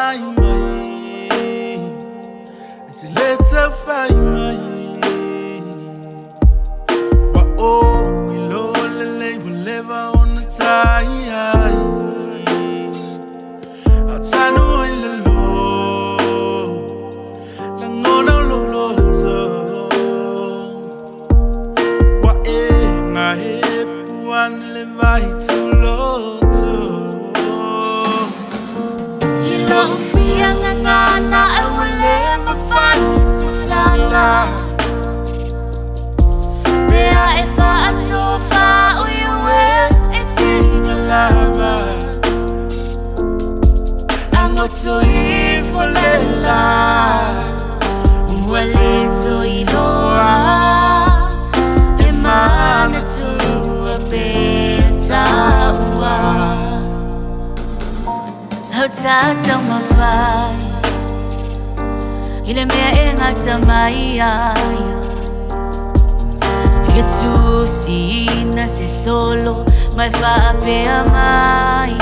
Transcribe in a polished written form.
mai mai. It's a letter fai mai. Wa oh we lo le will live on the tie. Outside in the low, langona lo lo to. Wa nga hep one le vai to lo to. Ilo fia ngana I will let my fire sitala. Bea if I atofa uiwe etinga lava. To ifolela Uwalito iloa MANATUA beta ua Hautata mawai Ile mea engata maia Yetu sina se solo Mai wha PEA mai